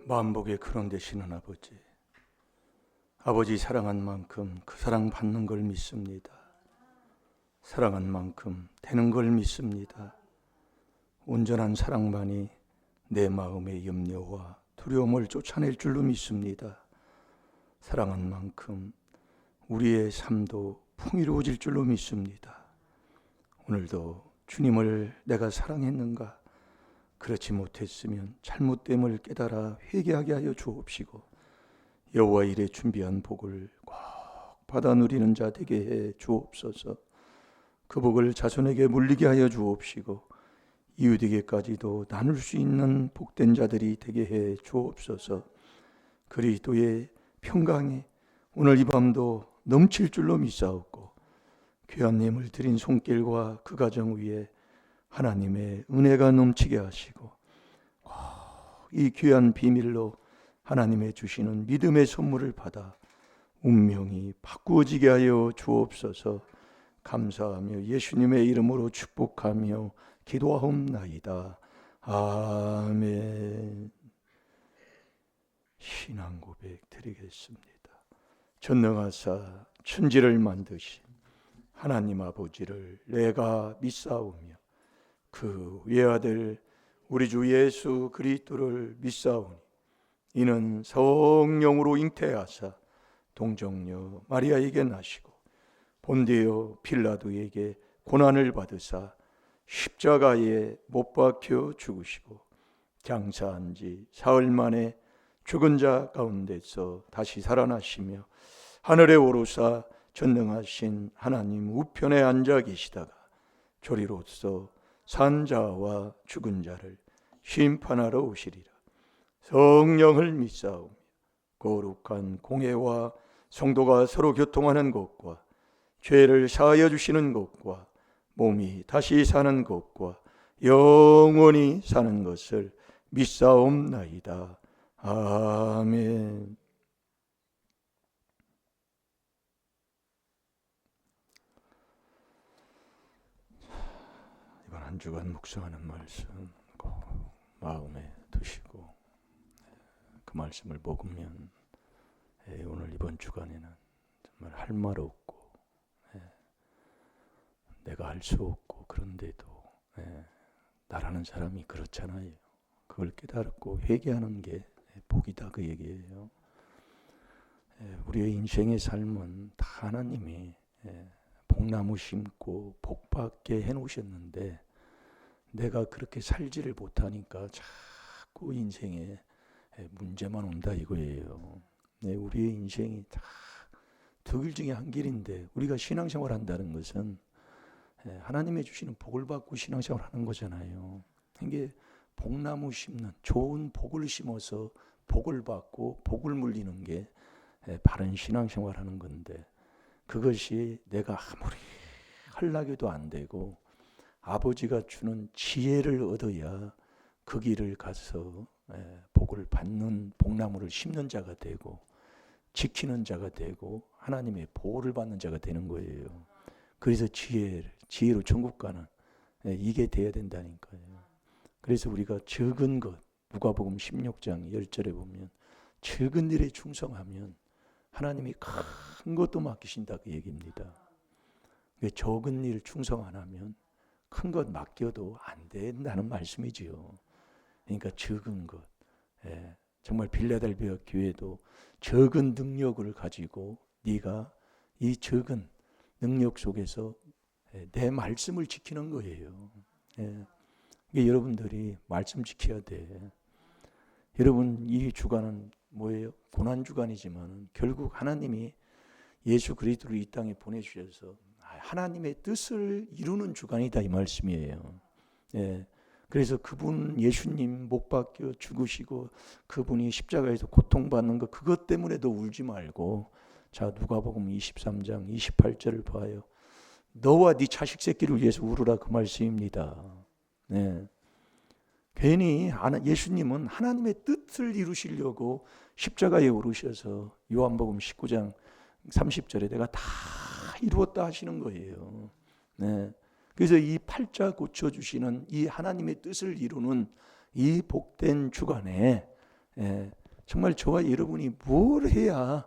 만복의 근원 되시는 아버지, 아버지 사랑한 만큼 그 사랑 받는 걸 믿습니다. 사랑한 만큼 되는 걸 믿습니다. 온전한 사랑만이 내 마음의 염려와 두려움을 쫓아낼 줄로 믿습니다. 사랑한 만큼 우리의 삶도 풍요로워질 줄로 믿습니다. 오늘도 주님을 내가 사랑했는가? 그렇지 못했으면 잘못됨을 깨달아 회개하게 하여 주옵시고 여호와 일에 준비한 복을 꼭 받아 누리는 자 되게 해 주옵소서. 그 복을 자손에게 물리게 하여 주옵시고 이웃에게까지도 나눌 수 있는 복된 자들이 되게 해 주옵소서. 그리스도의 평강이 오늘 이 밤도 넘칠 줄로 믿사옵고 귀한 예물 드린 손길과 그 가정 위에 하나님의 은혜가 넘치게 하시고 이 귀한 비밀로 하나님의 주시는 믿음의 선물을 받아 운명이 바꾸어지게 하여 주옵소서. 감사하며 예수님의 이름으로 축복하며 기도하옵나이다. 아멘. 신앙 고백 드리겠습니다. 전능하사 천지를 만드신 하나님 아버지를 내가 믿사오며 그 외아들 우리 주 예수 그리스도를 믿사오니 이는 성령으로 잉태하사 동정녀 마리아에게 나시고 본디오 빌라도에게 고난을 받으사 십자가에 못 박혀 죽으시고 장사한 지 사흘 만에 죽은 자 가운데서 다시 살아나시며 하늘에 오르사 전능하신 하나님 우편에 앉아 계시다가 조리로서 산 자와 죽은 자를 심판하러 오시리라. 성령을 믿사오며 거룩한 공회와 성도가 서로 교통하는 것과 죄를 사하여 주시는 것과 몸이 다시 사는 것과 영원히 사는 것을 믿사옵나이다. 아멘. 이번 한 주간 묵상하는 말씀 꼭 마음에 두시고 그 말씀을 먹으면 오늘 이번 주간에는 정말 할 말 없고 내가 할 수 없고 그런데도 나라는 사람이 그렇잖아요. 그걸 깨닫고 회개하는 게 복이다 그 얘기예요. 우리의 인생의 삶은 다 하나님이 복나무 심고 복받게 해놓으셨는데 내가 그렇게 살지를 못하니까 자꾸 인생에 문제만 온다 이거예요. 우리의 인생이 다 두 길 중에 한 길인데 우리가 신앙생활 한다는 것은 하나님의 주시는 복을 받고 신앙생활 하는 거잖아요. 이게 복나무 심는 좋은 복을 심어서 복을 받고 복을 물리는 게 바른 신앙생활 하는 건데 그것이 내가 아무리 하려고도 안 되고 아버지가 주는 지혜를 얻어야 그 길을 가서 복을 받는 복나무를 심는 자가 되고 지키는 자가 되고 하나님의 보호를 받는 자가 되는 거예요. 그래서 지혜로 천국 가는 이게 돼야 된다니까요. 그래서 우리가 적은 것 누가복음 16장 10절에 보면 적은 일에 충성하면 하나님이 큰 것도 맡기신다 그 얘기입니다. 적은 일 충성 안 하면 큰 것 맡겨도 안 된다는 말씀이지요. 그러니까 적은 것 정말 빌라델비아 교회도 적은 능력을 가지고 네가 이 적은 능력 속에서 내 말씀을 지키는 거예요. 여러분들이 말씀 지켜야 돼. 여러분 이 주간은 뭐예요? 고난주간이지만 결국 하나님이 예수 그리스도를 이 땅에 보내주셔서 하나님의 뜻을 이루는 주간이다 이 말씀이에요. 그래서 그분 예수님 못 박혀 죽으시고 그분이 십자가에서 고통받는 것 그것 때문에도 울지 말고 자 누가복음 23장 28절을 봐요. 너와 네 자식 새끼를 위해서 울으라 그 말씀입니다. 괜히 예수님은 하나님의 뜻을 이루시려고 십자가에 오르셔서 요한복음 19장 30절에 내가 다 이루었다 하시는 거예요. 그래서 이 팔자 고쳐주시는 이 하나님의 뜻을 이루는 이 복된 주간에 정말 저와 여러분이 뭘 해야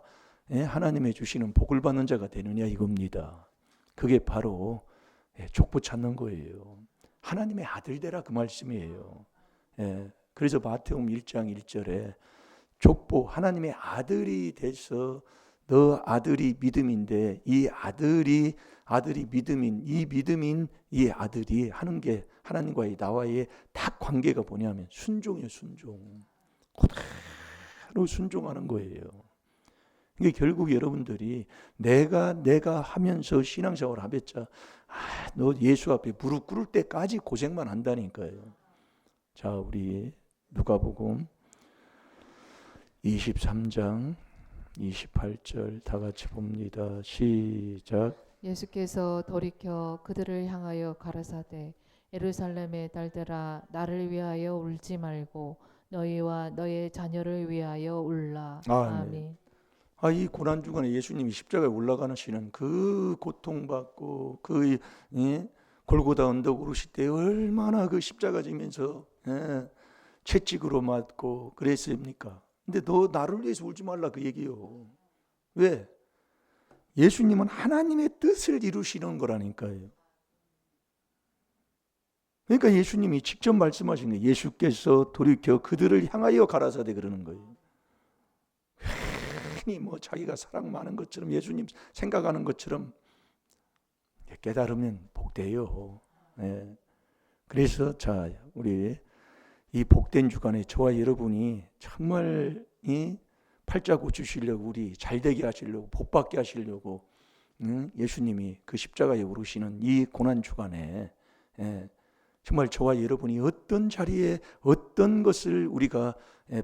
하나님의 주시는 복을 받는 자가 되느냐 이겁니다. 그게 바로 족보 찾는 거예요. 하나님의 아들 되라 그 말씀이에요. 그래서 마태복음 1장 1절에 족보 하나님의 아들이 돼서 너 아들이 믿음인데 이 아들이 믿음인 이 아들이 하는 게 하나님과의 나와의 딱 관계가 뭐냐면 순종이에요. 순종. 그대로 순종하는 거예요. 이게 결국 여러분들이 내가 하면서 신앙생활을 하겠자 너 예수 앞에 무릎 꿇을 때까지 고생만 한다니까요. 자, 우리 누가복음 23장 28절 다 같이 봅니다. 시작. 예수께서 돌이켜 그들을 향하여 가라사대 예루살렘의 딸들아 나를 위하여 울지 말고 너희와 너의 자녀를 위하여 울라. 아멘. 이 고난 주간에 예수님이 십자가에 올라가시는 그 고통받고 그 골고다 언덕 오르실 때 얼마나 그 십자가 지면서 채찍으로 맞고 그랬습니까? 근데 너 나를 위해서 울지 말라 그 얘기요. 왜? 예수님은 하나님의 뜻을 이루시는 거라니까요. 그러니까 예수님이 직접 말씀하신 거예요. 예수께서 돌이켜 그들을 향하여 가라사대 그러는 거예요. 괜히 뭐 자기가 사랑 많은 것처럼 예수님 생각하는 것처럼 깨달으면 복돼요. 그래서 자 우리 이 복된 주간에 저와 여러분이 정말 이 팔자고 주시려고 우리 잘되게 하시려고 복받게 하시려고 예수님이 그 십자가에 오르시는 이 고난 주간에 정말 저와 여러분이 어떤 자리에 어떤 것을 우리가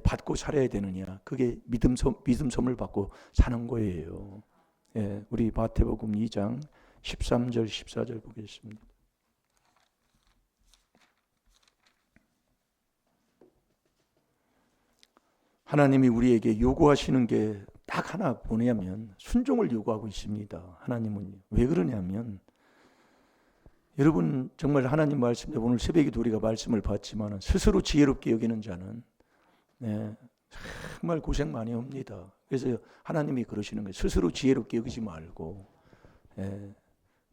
받고 살아야 되느냐 그게 믿음 선물 받고 사는 거예요. 우리 마태복음 2장 13절 14절 보겠습니다. 하나님이 우리에게 요구하시는 게 딱 하나 뭐냐면 순종을 요구하고 있습니다. 하나님은 왜 그러냐면 여러분 정말 하나님 말씀에 오늘 새벽에도 우리가 말씀을 봤지만 스스로 지혜롭게 여기는 자는 정말 고생 많이 합니다. 그래서 하나님이 그러시는 거예요. 스스로 지혜롭게 여기지 말고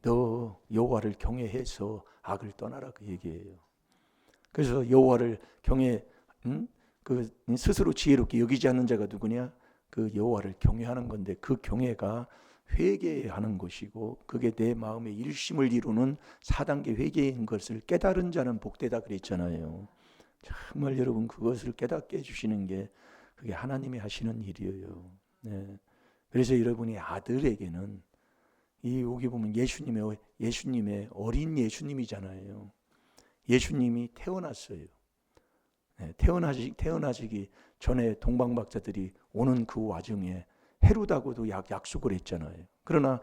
너 여호와를 경외해서 악을 떠나라 그 얘기예요. 그래서 여호와를 그 스스로 지혜롭게 여기지 않는 자가 누구냐? 그 여호와를 경외하는 건데 그 경외가 회개하는 것이고 그게 내 마음의 일심을 이루는 4단계 회개인 것을 깨달은 자는 복되다 그랬잖아요. 정말 여러분 그것을 깨닫게 해주시는 게 그게 하나님이 하시는 일이에요. 그래서 여러분이 아들에게는 이 여기 보면 예수님의 어린 예수님이잖아요. 예수님이 태어났어요. 태어나시기 전에 동방박사들이 오는 그 와중에 헤롯하고도 약속을 했잖아요. 그러나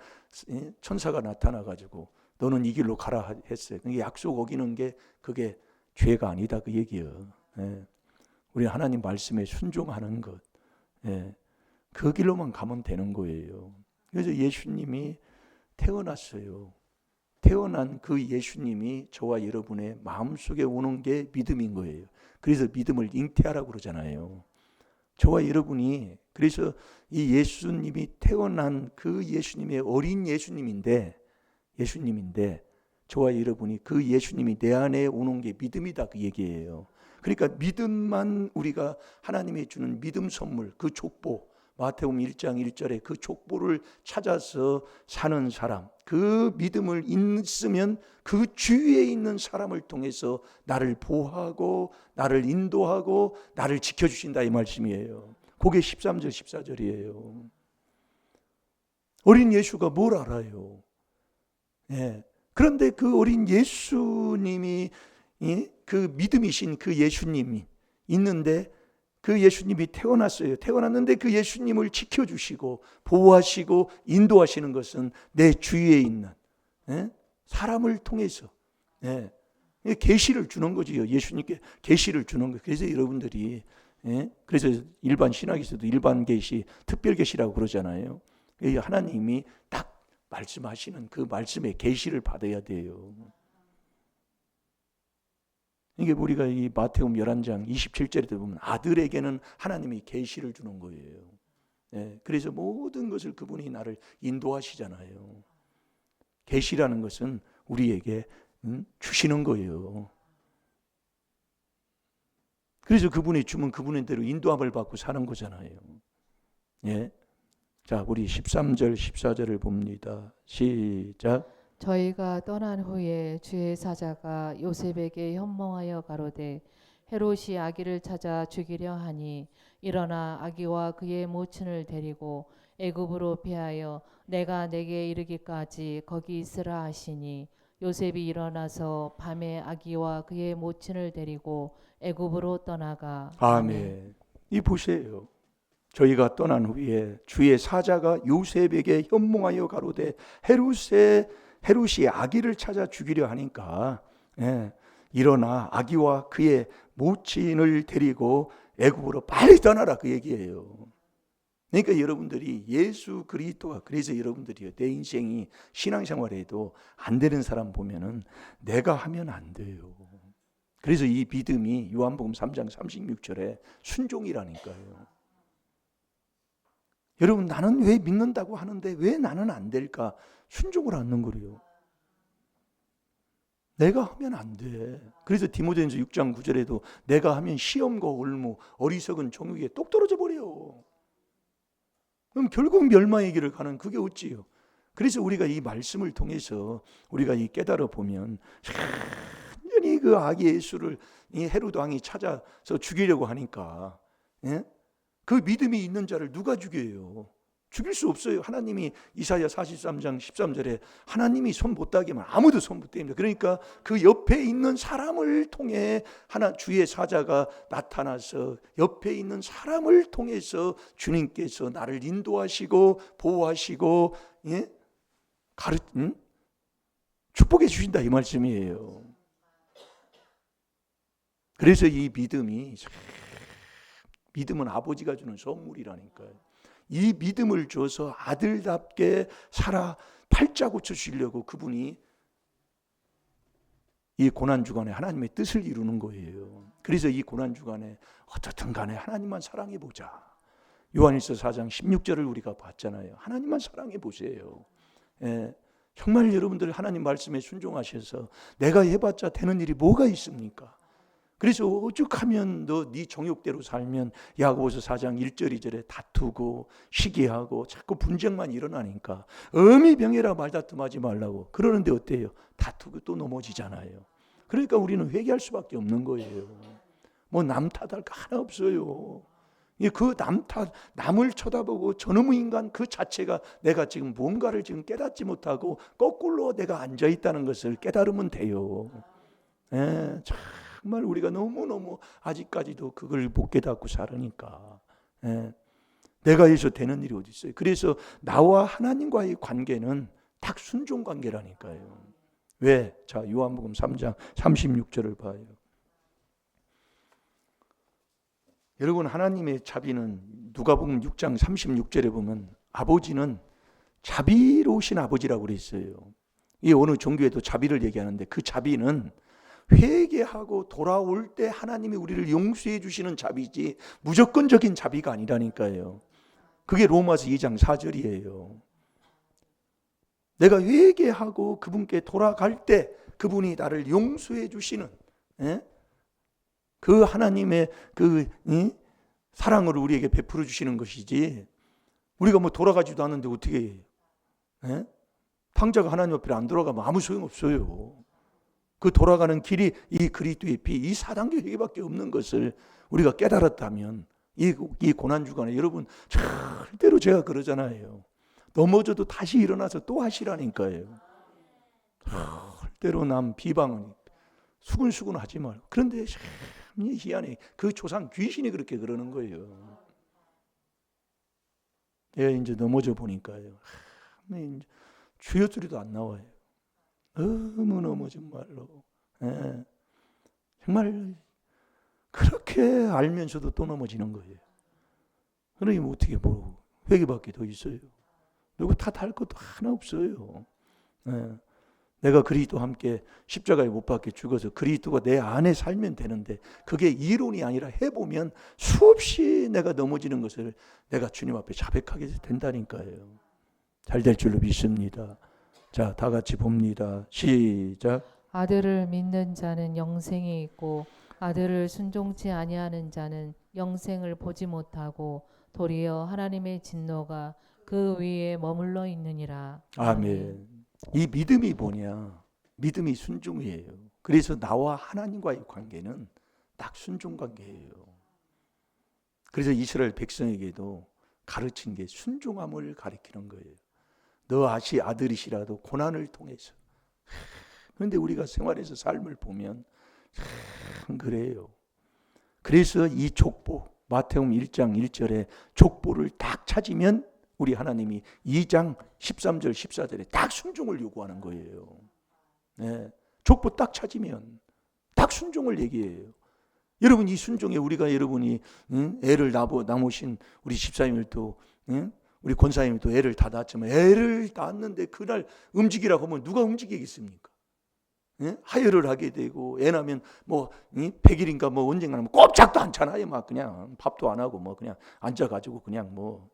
천사가 나타나가지고 너는 이 길로 가라 했어요. 약속 어기는 게 그게 죄가 아니다 그 얘기예요. 우리 하나님 말씀에 순종하는 것, 그 길로만 가면 되는 거예요. 그래서 예수님이 태어났어요. 태어난 그 예수님이 저와 여러분의 마음속에 오는 게 믿음인 거예요. 그래서 믿음을 잉태하라고 그러잖아요. 저와 여러분이 그래서 이 예수님이 태어난 그 예수님의 어린 예수님인데 저와 여러분이 그 예수님이 내 안에 오는 게 믿음이다 그 얘기예요. 그러니까 믿음만 우리가 하나님이 주는 믿음 선물 그 족보 마태복음 1장 1절에 그 족보를 찾아서 사는 사람 그 믿음을 있으면 그 주위에 있는 사람을 통해서 나를 보호하고 나를 인도하고 나를 지켜주신다 이 말씀이에요. 그게 13절 14절이에요. 어린 예수가 뭘 알아요? 그런데 그 어린 예수님이 그 믿음이신 그 예수님이 있는데 그 예수님이 태어났어요. 태어났는데 그 예수님을 지켜주시고 보호하시고 인도하시는 것은 내 주위에 있는 사람을 통해서 계시를 주는 거지요. 예수님께 계시를 주는 거예요. 그래서 여러분들이 그래서 일반 신학에서도 일반 계시, 특별 계시라고 그러잖아요. 하나님이 딱 말씀하시는 그 말씀의 계시를 받아야 돼요. 이게 우리가 이 마태복음 11장 27절에 보면 아들에게는 하나님이 계시를 주는 거예요. 예, 그래서 모든 것을 그분이 나를 인도하시잖아요. 계시라는 것은 우리에게 주시는 거예요. 그래서 그분이 주면 그분의 대로 인도함을 받고 사는 거잖아요. 예. 자, 우리 13절 14절을 봅니다. 시작. 저희가 떠난 후에 주의 사자가 요셉에게 현몽하여 가로되 헤롯이 아기를 찾아 죽이려 하니 일어나 아기와 그의 모친을 데리고 애굽으로 피하여 내가 내게 이르기까지 거기 있으라 하시니 요셉이 일어나서 밤에 아기와 그의 모친을 데리고 애굽으로 떠나가. 아멘. 이 보세요. 저희가 떠난 후에 주의 사자가 요셉에게 현몽하여 가로되 헤롯이 아기를 찾아 죽이려 하니까 일어나 아기와 그의 모친을 데리고 애굽으로 빨리 떠나라 그 얘기예요. 그러니까 여러분들이 예수 그리스도가 그래서 여러분들이요 내 인생이 신앙생활에도 안 되는 사람 보면은 내가 하면 안 돼요. 그래서 이 믿음이 요한복음 3장 36절에 순종이라니까요. 여러분 나는 왜 믿는다고 하는데 왜 나는 안 될까? 순종을 않는 거래요. 내가 하면 안 돼. 그래서 디모데전서 6장 9절에도 내가 하면 시험과 올무 어리석은 종에게 똑 떨어져 버려. 그럼 결국 멸망의 길을 가는 그게 어찌요? 그래서 우리가 이 말씀을 통해서 우리가 이 깨달아 보면 완전히 그 아기 예수를 이 헤롯 왕이 찾아서 죽이려고 하니까 그 믿음이 있는 자를 누가 죽여요? 죽일 수 없어요. 하나님이 이사야 43장 13절에 하나님이 손 못 닿게 하면 아무도 손 못 댑니다. 그러니까 그 옆에 있는 사람을 통해 주의 사자가 나타나서 옆에 있는 사람을 통해서 주님께서 나를 인도하시고 보호하시고 축복해 주신다 이 말씀이에요. 그래서 이 믿음은 아버지가 주는 선물이라니까요. 이 믿음을 줘서 아들답게 살아 팔자 고쳐주시려고 그분이 이 고난주간에 하나님의 뜻을 이루는 거예요. 그래서 이 고난주간에 어떻든 간에 하나님만 사랑해보자. 요한일서 4장 16절을 우리가 봤잖아요. 하나님만 사랑해보세요. 정말 여러분들 하나님 말씀에 순종하셔서 내가 해봤자 되는 일이 뭐가 있습니까? 그래서 오죽하면 너 네 정욕대로 살면 야고보서 4장 1절 2절에 다투고 시기하고 자꾸 분쟁만 일어나니까 어미 병해라 말다툼하지 말라고 그러는데 어때요? 다투고 또 넘어지잖아요. 그러니까 우리는 회개할 수밖에 없는 거예요. 뭐 남 탓할 거 하나 없어요. 그 남 탓, 남을 쳐다보고 저놈의 인간 그 자체가 내가 지금 뭔가를 지금 깨닫지 못하고 거꾸로 내가 앉아 있다는 것을 깨달으면 돼요. 정말 우리가 너무너무 아직까지도 그걸 못 깨닫고 살으니까 내가 해서 되는 일이 어디 있어요. 그래서 나와 하나님과의 관계는 딱 순종 관계라니까요. 왜? 자, 요한복음 3장 36절을 봐요. 여러분 하나님의 자비는 누가복음 6장 36절에 보면 아버지는 자비로우신 아버지라고 그랬어요. 이 어느 종교에도 자비를 얘기하는데 그 자비는 회개하고 돌아올 때 하나님이 우리를 용서해 주시는 자비지 무조건적인 자비가 아니라니까요. 그게 로마서 2장 4절이에요. 내가 회개하고 그분께 돌아갈 때 그분이 나를 용서해 주시는 그 하나님의 그 사랑을 우리에게 베풀어 주시는 것이지 우리가 뭐 돌아가지도 않는데 어떻게 해요? 탕자가 하나님 앞에 안 돌아가면 아무 소용없어요. 그 돌아가는 길이 이 그리스도의 피, 이 사단계 회개밖에 없는 것을 우리가 깨달았다면 이 고난주간에 여러분 절대로 제가 그러잖아요. 넘어져도 다시 일어나서 또 하시라니까요. 절대로 남 비방은 수근수근 하지 말고. 그런데 참 희한해. 그 조상 귀신이 그렇게 그러는 거예요. 내가 이제 넘어져 보니까요. 주여 소리도 안 나와요. 너무너무 정말로 정말 그렇게 알면서도 또 넘어지는 거예요. 그러니 어떻게 뭐 회개밖에 더 있어요. 누구 탓할 것도 하나 없어요. 내가 그리스도와 함께 십자가에 못 박혀 죽어서 그리스도가 내 안에 살면 되는데 그게 이론이 아니라 해보면 수없이 내가 넘어지는 것을 내가 주님 앞에 자백하게 된다니까요. 잘 될 줄로 믿습니다. 자, 다 같이 봅니다. 시작. 아들을 믿는 자는 영생이 있고 아들을 순종치 아니하는 자는 영생을 보지 못하고 도리어 하나님의 진노가 그 위에 머물러 있느니라. 아멘. 이 믿음이 뭐냐? 믿음이 순종이에요. 그래서 나와 하나님과의 관계는 딱 순종 관계예요. 그래서 이스라엘 백성에게도 가르친 게 순종함을 가리키는 거예요. 너 아들이시라도 고난을 통해서. 그런데 우리가 생활에서 삶을 보면 참 그래요. 그래서 이 족보, 마태복음 1장 1절에 족보를 딱 찾으면 우리 하나님이 2장 13절 14절에 딱 순종을 요구하는 거예요. 네. 족보 딱 찾으면 딱 순종을 얘기해요. 여러분 이 순종에 우리가 여러분이 애를 낳으신 우리 집사님들도 우리 권사님도 애를 다 낳았지만 애를 낳았는데 그날 움직이라고 하면 누가 움직이겠습니까? 하혈을 하게 되고 애 낳으면 뭐 100일인가 뭐 언젠가 하면 꼼짝도 않잖아요. 막 그냥 밥도 안 하고 뭐 그냥 앉아가지고 그냥 뭐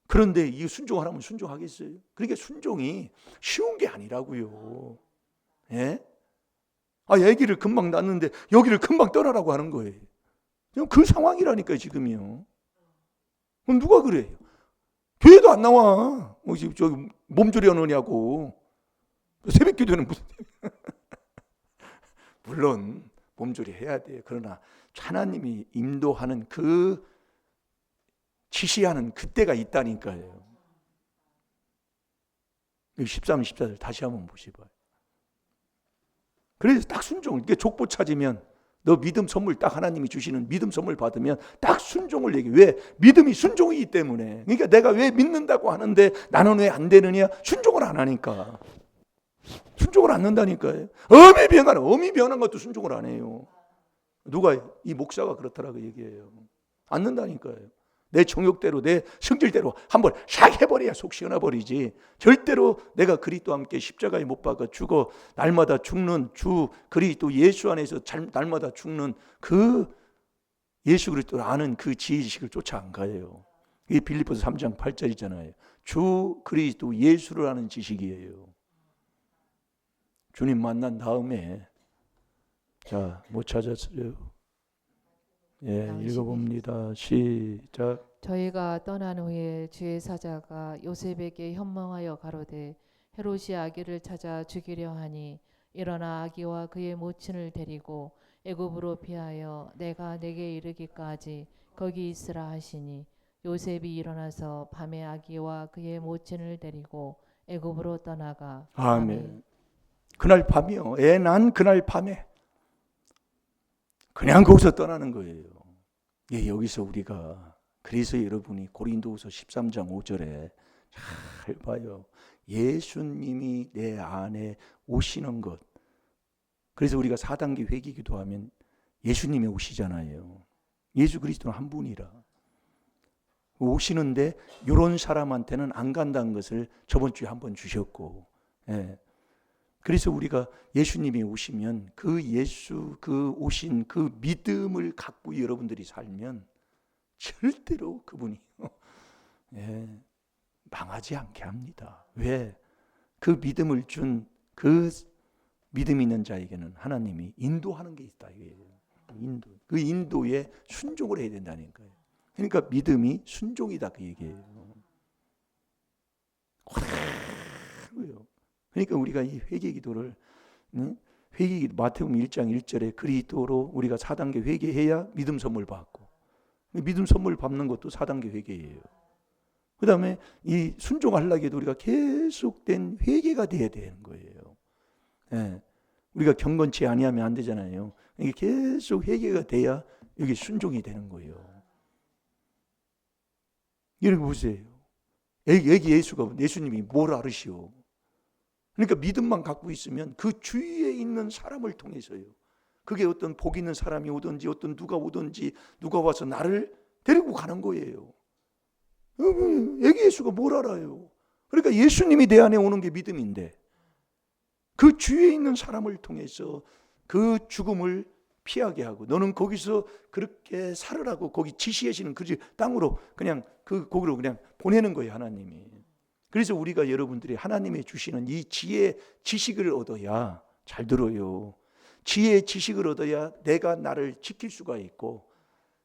그런데 이 순종하라면 순종하겠어요? 그러니까 순종이 쉬운 게 아니라고요. 아기를 금방 낳았는데 여기를 금방 떠나라고 하는 거예요. 그 상황이라니까요 지금이요. 그럼 누가 그래요? 교회도 안 나와. 저기 몸조리 하느냐고. 새벽기도는 무슨 물론 몸조리 해야 돼요. 그러나 하나님이 인도하는 그 지시하는 그때가 있다니까요. 13, 14절 다시 한번 보시봐요. 그래서 딱 순종. 이게 족보 찾으면 너 믿음 선물 딱 하나님이 주시는 믿음 선물 받으면 딱 순종을 얘기해. 왜? 믿음이 순종이기 때문에. 그러니까 내가 왜 믿는다고 하는데 나는 왜 안 되느냐? 순종을 안 하니까. 순종을 안 한다니까요. 어미 변한 것도 순종을 안 해요. 누가 이 목사가 그렇더라고 얘기해요. 안 는다니까요. 내 정욕대로 내 성질대로 한번 샥 해버려야 속 시원해버리지. 절대로 내가 그리스도와 함께 십자가에 못 박아 죽어 날마다 죽는 주 그리스도 예수 안에서 날마다 죽는 그 예수 그리스도를 아는 그 지식을 쫓아 안 가요. 이게 빌립보서 3장 8절이잖아요. 주 그리스도 예수를 아는 지식이에요. 주님 만난 다음에 자, 못 찾았어요. 읽어봅니다. 시작. 저희가 떠난 후에 주의 사자가 요셉에게 현몽하여 가로되 헤롯이 아기를 찾아 죽이려 하니 일어나 아기와 그의 모친을 데리고 애굽으로 피하여 내가 내게 이르기까지 거기 있으라 하시니 요셉이 일어나서 밤에 아기와 그의 모친을 데리고 애굽으로 떠나가. 아멘. 그날 밤이요. 애 난 그날 밤에 그냥 거기서 떠나는 거예요. 여기서 우리가 그래서 여러분이 고린도후서 13장 5절에 잘 봐요. 예수님이 내 안에 오시는 것. 그래서 우리가 4단계 회개 기도하면 예수님이 오시잖아요. 예수 그리스도는 한 분이라. 오시는데 이런 사람한테는 안 간다는 것을 저번 주에 한번 주셨고, 그래서 우리가 예수님이 오시면 그 예수 그 오신 그 믿음을 갖고 여러분들이 살면 절대로 그분이 망하지 않게 합니다. 왜? 그 믿음을 준 그 믿음 있는 자에게는 하나님이 인도하는 게 있다. 인도. 그 인도에 순종을 해야 된다니까요. 그러니까 믿음이 순종이다 그 얘기예요. 그러니까 우리가 이 회개 기도를 마태복음 1장 1절에 그리스도로 우리가 4단계 회개해야 믿음 선물 받고 믿음 선물 받는 것도 4단계 회개예요. 그 다음에 이 순종하려고 해도 우리가 계속된 회개가 돼야 되는 거예요. 우리가 경건치 아니하면 안 되잖아요. 이게 계속 회개가 돼야 여기 순종이 되는 거예요. 이렇게 보세요. 예수님이 뭘 알으시오? 그러니까 믿음만 갖고 있으면 그 주위에 있는 사람을 통해서요. 그게 어떤 복 있는 사람이 오든지 어떤 누가 오든지 누가 와서 나를 데리고 가는 거예요. 애기 예수가 뭘 알아요? 그러니까 예수님이 내 안에 오는 게 믿음인데 그 주위에 있는 사람을 통해서 그 죽음을 피하게 하고 너는 거기서 그렇게 살으라고 거기 지시하시는 그 땅으로 그냥 거기로 그냥 보내는 거예요, 하나님이. 그래서 우리가 여러분들이 하나님이 주시는 이 지혜 지식을 얻어야, 잘 들어요, 지혜의 지식을 얻어야 내가 나를 지킬 수가 있고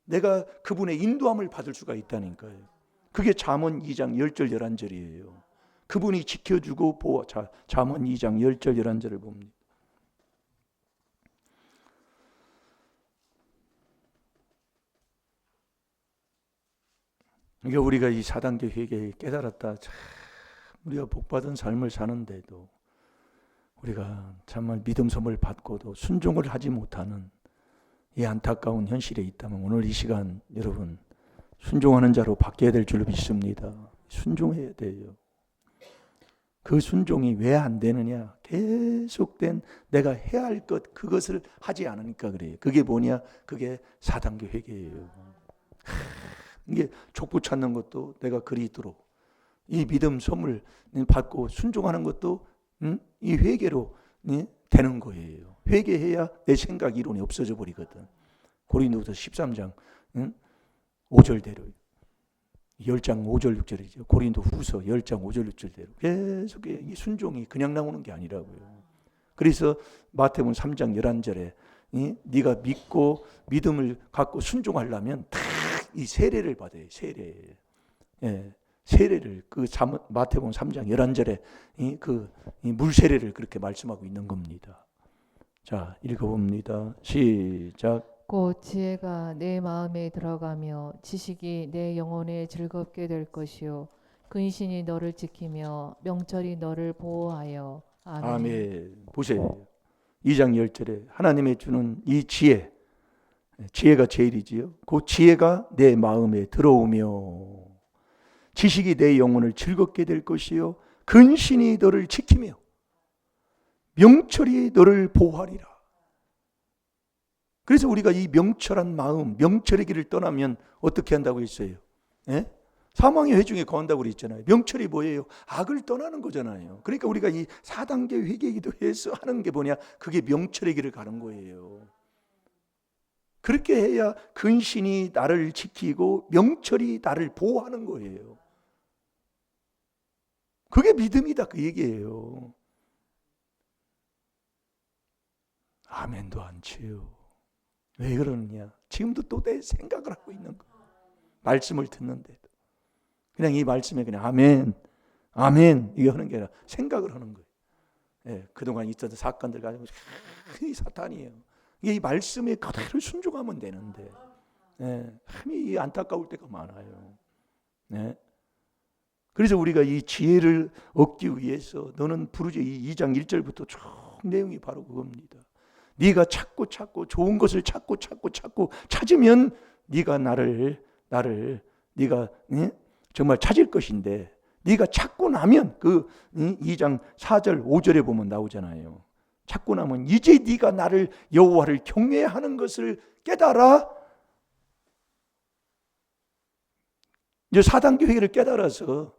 내가 그분의 인도함을 받을 수가 있다니까요. 그게 잠언 2장 10절 11절이에요. 그분이 지켜주고 보호. 잠언 2장 10절 11절을 봅니다. 그러니까 우리가 이 4단계 회개에 깨달았다. 참 우리가 복받은 삶을 사는데도 우리가 정말 믿음 선물 받고도 순종을 하지 못하는 이 안타까운 현실에 있다면 오늘 이 시간 여러분 순종하는 자로 바뀌어야 될 줄 믿습니다. 순종해야 돼요. 그 순종이 왜 안 되느냐? 계속된 내가 해야 할 것 그것을 하지 않으니까 그래요. 그게 뭐냐? 그게 4단계 회개예요. 이게 족보 찾는 것도 내가 그리스도로, 이 믿음 선물 받고 순종하는 것도 이 회개로 되는 거예요. 회개해야 내 생각 이론이 없어져 버리거든. 고린도후서 13장 5절대로 10장 5절 6절이죠. 고린도후서 10장 5절 6절대로 계속 이 순종이 그냥 나오는 게 아니라고요. 그래서 마태복음 3장 11절에 네가 믿고 믿음을 갖고 순종하려면 다 이 세례를 받아요. 세례. 예. 세례를 그 마태복음 3장 11절에 이 물세례를 그렇게 말씀하고 있는 겁니다. 자, 읽어봅니다. 시작. 곧 지혜가 내 마음에 들어가며 지식이 내 영혼에 즐겁게 될 것이요 근신이 너를 지키며 명철이 너를 보호하여. 아멘. 아멘. 보세요. 2장 10절에 하나님의 주는 이 지혜, 지혜가 제일이지요. 그 지혜가 내 마음에 들어오며 지식이 내 영혼을 즐겁게 될 것이요 근신이 너를 지키며 명철이 너를 보호하리라. 그래서 우리가 이 명철한 마음, 명철의 길을 떠나면 어떻게 한다고 했어요? 예? 사망의 회중에 거한다고 그랬잖아요. 명철이 뭐예요? 악을 떠나는 거잖아요. 그러니까 우리가 이 4단계 회개기도 해서 하는 게 뭐냐? 그게 명철의 길을 가는 거예요. 그렇게 해야 근신이 나를 지키고 명철이 나를 보호하는 거예요. 그게 믿음이다 그 얘기예요. 아멘도 안 치요. 왜 그러느냐? 지금도 또 내 생각을 하고 있는 거예요. 말씀을 듣는데도 그냥 이 말씀에 그냥 아멘, 아멘 이게 하는 게 아니라 생각을 하는 거예요. 예, 그동안 있었던 사건들 가지고 이 사탄이에요. 이게 이 말씀에 그대로 순종하면 되는데 참이 안타까울 때가 많아요. 네. 그래서 우리가 이 지혜를 얻기 위해서 너는 부르짖어 이 2장 1절부터 쭉 내용이 바로 그겁니다. 네가 찾고 좋은 것을 찾고 찾으면 네가 나를 네가 정말 찾을 것인데 네가 찾고 나면 그 2장 4절 5절에 보면 나오잖아요. 찾고 나면 이제 네가 나를 여호와를 경외하는 것을 깨달아. 이제 4단계 회개를 깨달아서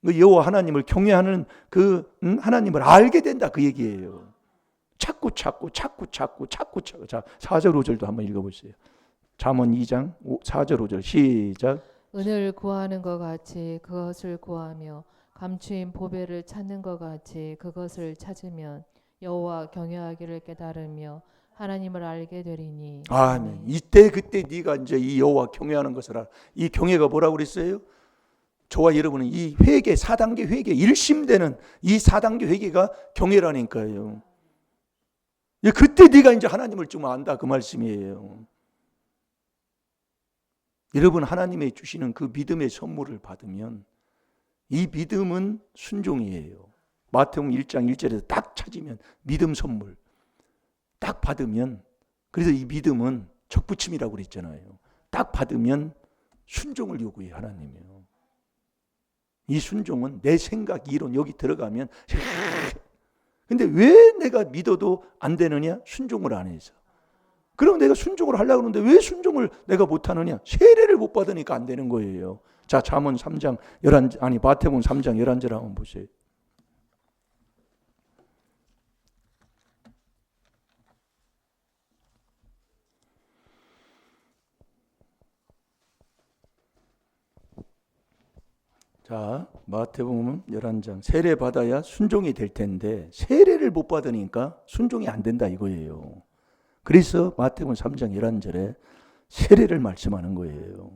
그 여호와 하나님을 경외하는 그 하나님을 알게 된다 그 얘기예요. 찾고. 자, 4절 5절도 한번 읽어보세요. 잠언 2장 4절 5절 시작. 은을 구하는 것 같이 그것을 구하며 감추인 보배를 찾는 것 같이 그것을 찾으면 여호와 경외하기를 깨달으며 하나님을 알게 되리니. 아멘. 이때 그때 네가 이제 이 여호와 경외하는 것을 알아. 이 경외가 뭐라고 그랬어요? 저와 여러분은 이 회개 4단계 회개 일심되는 이 4단계 회개가 경외라니까요. 그때 네가 이제 하나님을 좀 안다 그 말씀이에요. 여러분 하나님의 주시는 그 믿음의 선물을 받으면 이 믿음은 순종이에요. 마태복음 1장 1절에서 딱 찾으면 믿음 선물 딱 받으면, 그래서 이 믿음은 적부침이라고 그랬잖아요. 딱 받으면 순종을 요구해요 하나님이요. 이 순종은 내 생각 이론 여기 들어가면 근데 왜 내가 믿어도 안 되느냐? 순종을 안 해서. 그럼 내가 순종을 하려고 하는데 왜 순종을 내가 못 하느냐? 세례를 못 받으니까 안 되는 거예요. 자, 잠언 3장 11 아니 마태복음 3장 11절 한번 보세요. 자, 마태복음 11장. 세례 받아야 순종이 될 텐데 세례를 못 받으니까 순종이 안 된다 이거예요. 그래서 마태복음 3장 11절에 세례를 말씀하는 거예요.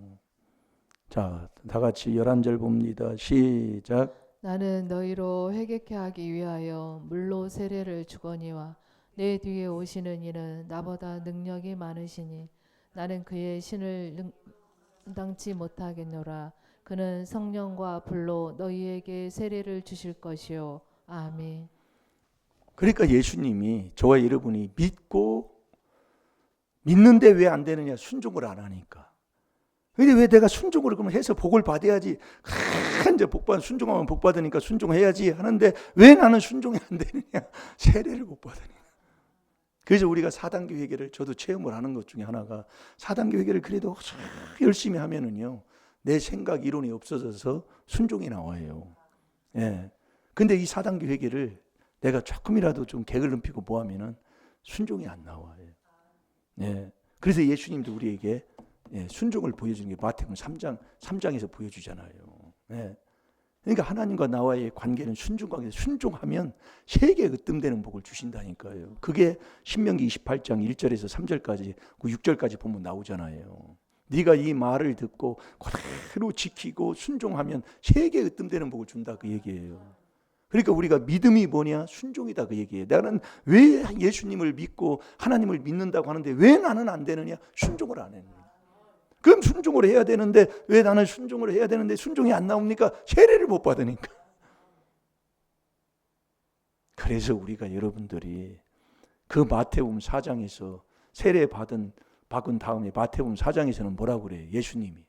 자, 다 같이 11절 봅니다. 시작. 나는 너희로 회개케 하기 위하여 물로 세례를 주거니와 내 뒤에 오시는 이는 나보다 능력이 많으시니 나는 그의 신을 당치 못하겠노라. 그는 성령과 불로 너희에게 세례를 주실 것이요. 아멘. 그러니까 예수님이 저와 여러분이 믿는데 왜 안 되느냐? 순종을 안 하니까. 근데 왜 내가 순종을 그러면 해서 복을 받아야지. 이제 순종하면 복 받으니까 순종해야지 하는데 왜 나는 순종이 안 되느냐? 세례를 못 받으니까. 그래서 우리가 4단계 회개를 저도 체험을 하는 것 중에 하나가 4단계 회개를 그래도 열심히 하면은요. 내 생각 이론이 없어져서 순종이 나와요. 예. 근데 이 4단계 회개를 내가 조금이라도 좀 게을름피고 뭐 하면은 순종이 안 나와요. 예. 그래서 예수님도 우리에게 순종을 보여주는 게 마태복음 3장에서 보여주잖아요. 예. 그러니까 하나님과 나와의 관계는 순종 관계에서 순종하면 세계에 으뜸되는 복을 주신다니까요. 그게 신명기 28장 1절에서 3절까지 6절까지 보면 나오잖아요. 네가 이 말을 듣고 그대로 지키고 순종하면 세계에 으뜸되는 복을 준다 그 얘기예요. 그러니까 우리가 믿음이 뭐냐? 순종이다 그 얘기예요. 나는 왜 예수님을 믿고 하나님을 믿는다고 하는데 왜 나는 안 되느냐? 순종을 안 했느냐. 그럼 순종을 해야 되는데 왜 나는 순종을 해야 되는데 순종이 안 나옵니까? 세례를 못 받으니까. 그래서 우리가 여러분들이 그 마태복음 4장에서 세례 받은 다음에 마태복음 4장에서는 뭐라고 그래요? 예수님이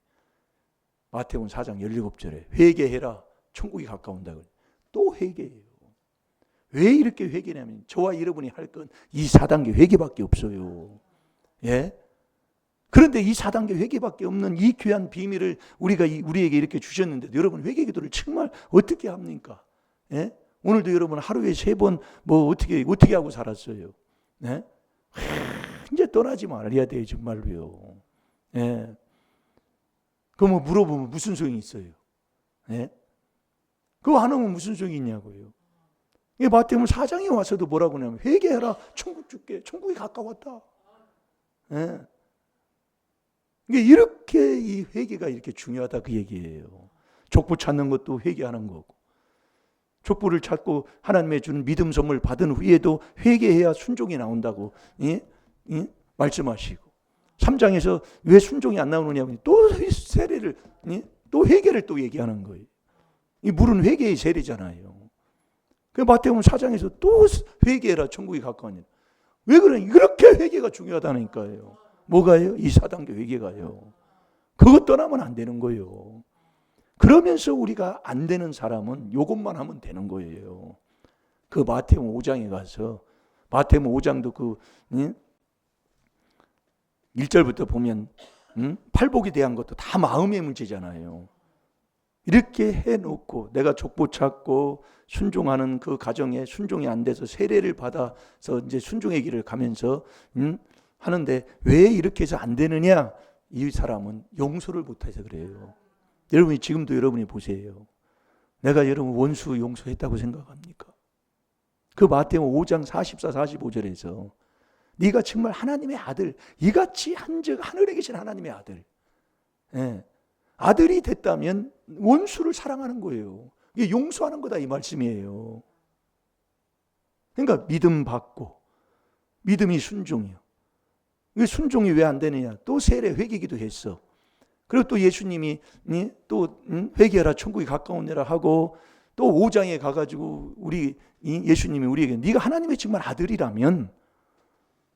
마태복음 4장 17절에 회개해라 천국이 가까운다 그래요. 또 회개해요. 왜 이렇게 회개냐면 저와 여러분이 할 건 이 4단계 회개밖에 없어요. 예? 그런데 이 4단계 회개밖에 없는 이 귀한 비밀을 우리에게 이렇게 주셨는데 여러분 회개 기도를 정말 어떻게 합니까? 예? 오늘도 여러분 하루에 3번 뭐 어떻게 하고 살았어요? 예? 이제 떠나지 말아야 돼요, 정말로요. 예. 그거 뭐 물어보면 무슨 소용이 있어요? 예? 그거 안 하면 무슨 소용이 있냐고요. 마태복음 4장에 와서도 뭐라고 하냐면 회개해라, 천국 줄게, 천국이 가까웠다. 예. 이렇게 이 회개가 이렇게 중요하다 그 얘기예요. 족보 찾는 것도 회개하는 거고. 족보를 찾고 하나님의 주는 믿음 선물 받은 후에도 회개해야 순종이 나온다고 말씀하시고 3장에서 왜 순종이 안 나오느냐 또 세례를 또 회개를 또 얘기하는 거예요. 이 물은 회개의 세례잖아요. 그 마태복음 4장에서 또 회개해라 천국이 가까우니 왜 그래? 그렇게 회개가 중요하다니까요. 뭐가요? 이 4단계 회개가요. 그것 떠나면 안 되는 거예요. 그러면서 우리가 안 되는 사람은 이것만 하면 되는 거예요. 그 마태복음 5장에 가서 마태복음 5장도 그 1절부터 보면 팔복에 대한 것도 다 마음의 문제잖아요. 이렇게 해놓고 내가 족보 찾고 순종하는 그 가정에 순종이 안 돼서 세례를 받아서 이제 순종의 길을 가면서 하는데 왜 이렇게 해서 안 되느냐? 이 사람은 용서를 못해서 그래요. 여러분이 지금도 여러분이 보세요. 내가 여러분 원수 용서했다고 생각합니까? 그 마태복음 5장 44, 45절에서 네가 정말 하나님의 아들, 이같이 한즉 하늘에 계신 하나님의 아들, 아들이 됐다면 원수를 사랑하는 거예요. 이게 용서하는 거다 이 말씀이에요. 그러니까 믿음 받고 믿음이 순종이요. 왜 순종이 왜 안 되느냐? 또 세례 회개기도 했어. 그리고 또 예수님이 또 회개하라 천국이 가까우니라 하고 또 5장에 가가지고 예수님이 우리에게 네가 하나님의 정말 아들이라면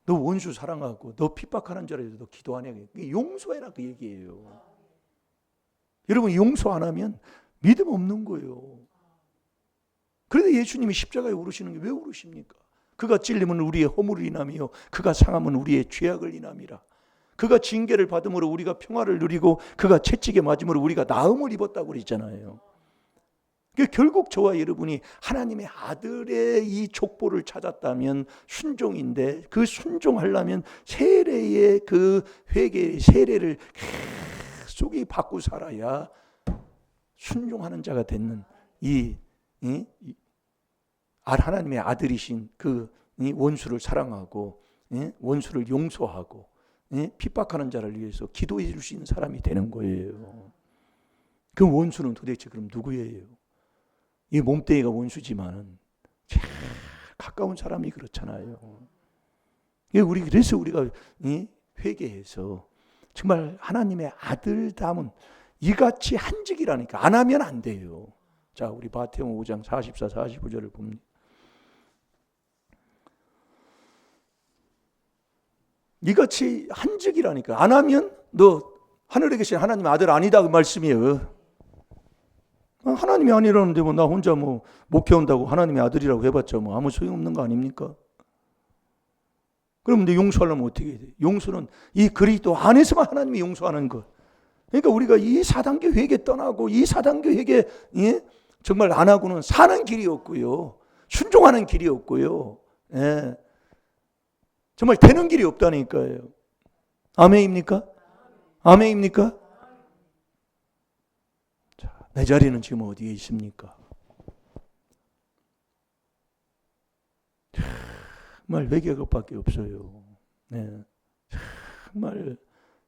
너 원수 사랑하고 너 핍박하는 자라도 너 기도 안 해. 용서해라 그 얘기예요. 여러분 용서 안 하면 믿음 없는 거예요. 그런데 예수님이 십자가에 오르시는 게 왜 오르십니까? 그가 찔림은 우리의 허물을 인함이요 그가 상함은 우리의 죄악을 인함이라. 그가 징계를 받음으로 우리가 평화를 누리고 그가 채찍에 맞음으로 우리가 나음을 입었다고 그랬잖아요. 결국 저와 여러분이 하나님의 아들의 이 족보를 찾았다면 순종인데, 그 순종하려면 세례의 그 회개의 세례를 계속 받고 살아야 순종하는 자가 되는 하나님의 아들이신 그 원수를 사랑하고 원수를 용서하고 핍박하는 자를 위해서 기도해 줄 수 있는 사람이 되는 거예요. 그 원수는 도대체 그럼 누구예요? 이 몸뚱이가 원수지만은 제일 가까운 사람이 그렇잖아요. 그래서 우리가 회개해서 정말 하나님의 아들 담은 이같이 한직이라니까. 안 하면 안 돼요. 자, 우리 마태복음 5장 44, 45절을 봅니다. 이같이 한직이라니까. 안 하면 너 하늘에 계신 하나님 아들 아니다 그 말씀이에요. 하나님이 아니라는데 나 혼자 목회한다고 하나님의 아들이라고 해봤자 아무 소용없는 거 아닙니까? 그럼 내 용서하려면 어떻게 해야 돼? 용서는 이 그리스도 안에서만 하나님이 용서하는 것. 그러니까 우리가 이 4단계 회개 떠나고 이 4단계 회개 정말 안 하고는 사는 길이 없고요. 순종하는 길이 없고요. 정말 되는 길이 없다니까요. 아멘입니까? 아멘입니까? 내 자리는 지금 어디에 있습니까? 정말 회개할 것밖에 없어요. 정말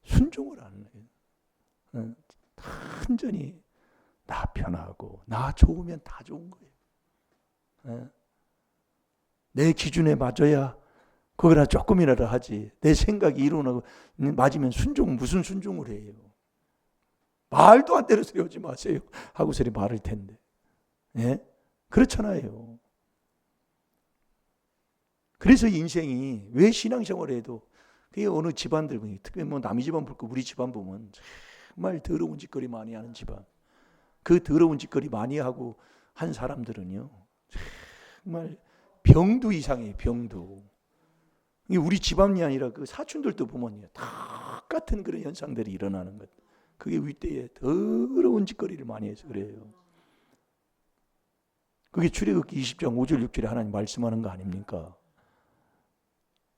순종을 하는 거예요. 완전히 나 편하고 나 좋으면 다 좋은 거예요. 내 기준에 맞아야 그거나 조금이라도 하지. 내 생각이 이루어나고 맞으면 무슨 순종을 해요. 말도 안 되는 소리 하지 마세요 하고서리 말할 텐데. 그렇잖아요. 그래서 인생이 왜 신앙생활을 해도 그게 어느 집안들, 특히 남의 집안 볼거 우리 집안 보면 정말 더러운 짓거리 많이 하는 집안. 그 더러운 짓거리 많이 하고 한 사람들은요 정말 병도 이상해요. 병도. 우리 집안이 아니라 그 사촌들도 보면 똑같은 그런 현상들이 일어나는 것. 그게 윗대에 더러운 짓거리를 많이 해서 그래요. 그게 출애굽기 20장 5절 6절에 하나님 말씀하는 거 아닙니까?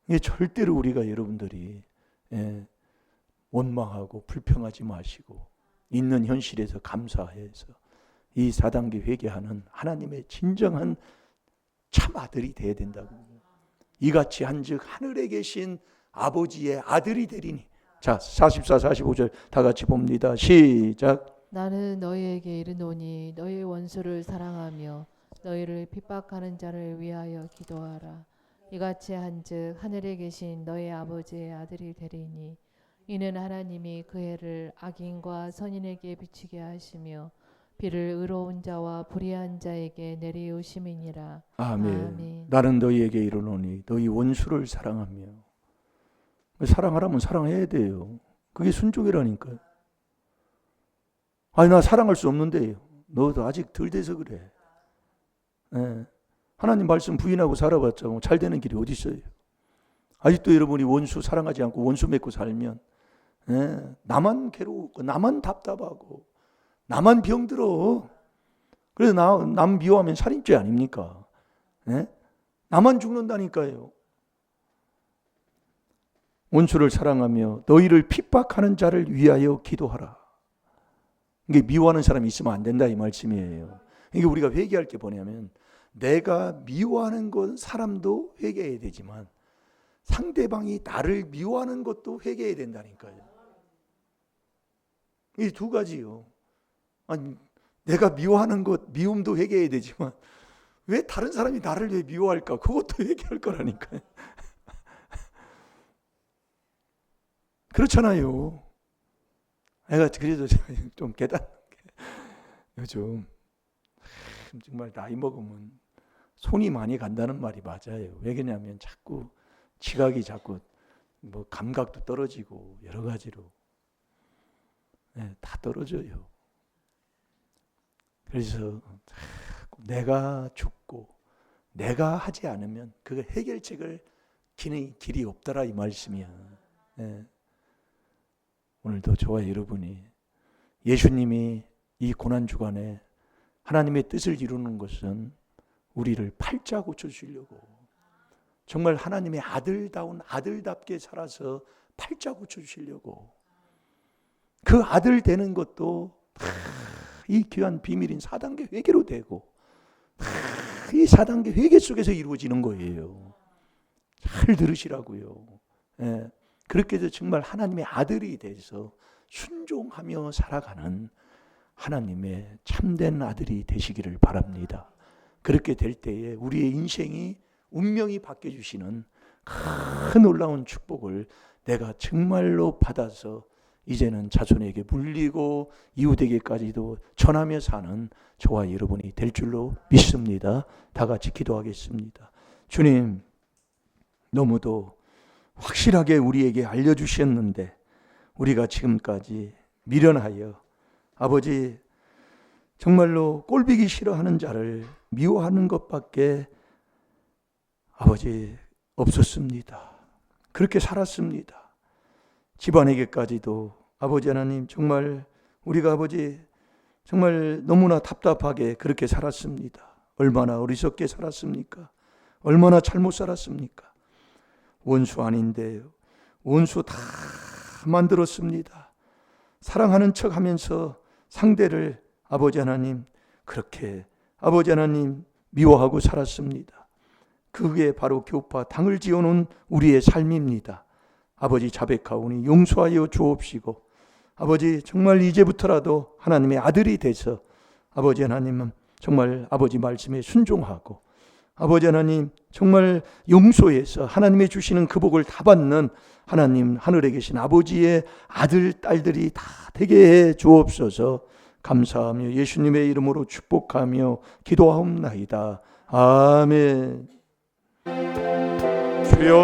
이게 절대로 우리가 여러분들이 원망하고 불평하지 마시고 있는 현실에서 감사해서 이 4단계 회개하는 하나님의 진정한 참 아들이 되어야 된다고. 이같이 한즉 하늘에 계신 아버지의 아들이 되리니. 자, 44, 45절 다 같이 봅니다. 시작. 나는 너희에게 이르노니 너희 원수를 사랑하며 너희를 핍박하는 자를 위하여 기도하라. 이같이 한즉 하늘에 계신 너희 아버지의 아들이 되리니 이는 하나님이 그 해를 악인과 선인에게 비추게 하시며 비를 의로운 자와 불의한 자에게 내리우심이니라. 아멘. 아멘. 나는 너희에게 이르노니 너희 원수를 사랑하며. 사랑하라면 사랑해야 돼요. 그게 순종이라니까요. 아니 나 사랑할 수 없는데. 너도 아직 덜 돼서 그래. 하나님 말씀 부인하고 살아봤자 잘 되는 길이 어디 있어요. 아직도 여러분이 원수 사랑하지 않고 원수 맺고 살면 나만 괴로우고 나만 답답하고 나만 병들어. 그래서 남 미워하면 살인죄 아닙니까? 나만 죽는다니까요. 원수를 사랑하며 너희를 핍박하는 자를 위하여 기도하라. 이게 미워하는 사람이 있으면 안 된다 이 말씀이에요. 이게 우리가 회개할 게 뭐냐면 내가 미워하는 건 사람도 회개해야 되지만 상대방이 나를 미워하는 것도 회개해야 된다니까요. 이 두 가지요. 아니, 내가 미워하는 것 미움도 회개해야 되지만 왜 다른 사람이 나를 왜 미워할까? 그것도 회개할 거라니까요. 그렇잖아요. 내가 그래도 좀 깨닫는 게 요즘 정말 나이 먹으면 손이 많이 간다는 말이 맞아요. 왜 그러냐면 자꾸 지각이 자꾸 감각도 떨어지고 여러 가지로 다 떨어져요. 그래서 내가 죽고 내가 하지 않으면 그 해결책을 길이 없더라 이 말씀이야. 오늘도 저와 여러분이 예수님이 이 고난주간에 하나님의 뜻을 이루는 것은 우리를 팔자 고쳐주시려고, 정말 하나님의 아들다운 아들답게 살아서 팔자 고쳐주시려고, 그 아들 되는 것도 이 귀한 비밀인 4단계 회개로 되고 이 4단계 회개 속에서 이루어지는 거예요. 잘 들으시라고요. 예, 그렇게 해서 정말 하나님의 아들이 돼서 순종하며 살아가는 하나님의 참된 아들이 되시기를 바랍니다. 그렇게 될 때에 우리의 인생이 운명이 바뀌어주시는 큰 놀라운 축복을 내가 정말로 받아서 이제는 자손에게 물리고 이웃에게까지도 전하며 사는 저와 여러분이 될 줄로 믿습니다. 다 같이 기도하겠습니다. 주님, 너무도 확실하게 우리에게 알려주셨는데 우리가 지금까지 미련하여 아버지 정말로 꼴보기 싫어하는 자를 미워하는 것밖에 아버지 없었습니다. 그렇게 살았습니다. 집안에게까지도 아버지 하나님 정말 우리가 아버지 정말 너무나 답답하게 그렇게 살았습니다. 얼마나 어리석게 살았습니까? 얼마나 잘못 살았습니까? 원수 아닌데요. 원수 다 만들었습니다. 사랑하는 척 하면서 상대를 아버지 하나님 그렇게 아버지 하나님 미워하고 살았습니다. 그게 바로 교파 당을 지어놓은 우리의 삶입니다. 아버지 자백하오니 용서하여 주옵시고 아버지 정말 이제부터라도 하나님의 아들이 돼서 아버지 하나님은 정말 아버지 말씀에 순종하고 아버지 하나님 정말 용서해서 하나님의 주시는 그 복을 다 받는 하나님 하늘에 계신 아버지의 아들 딸들이 다 되게 해 주옵소서. 감사하며 예수님의 이름으로 축복하며 기도하옵나이다. 아멘. 주여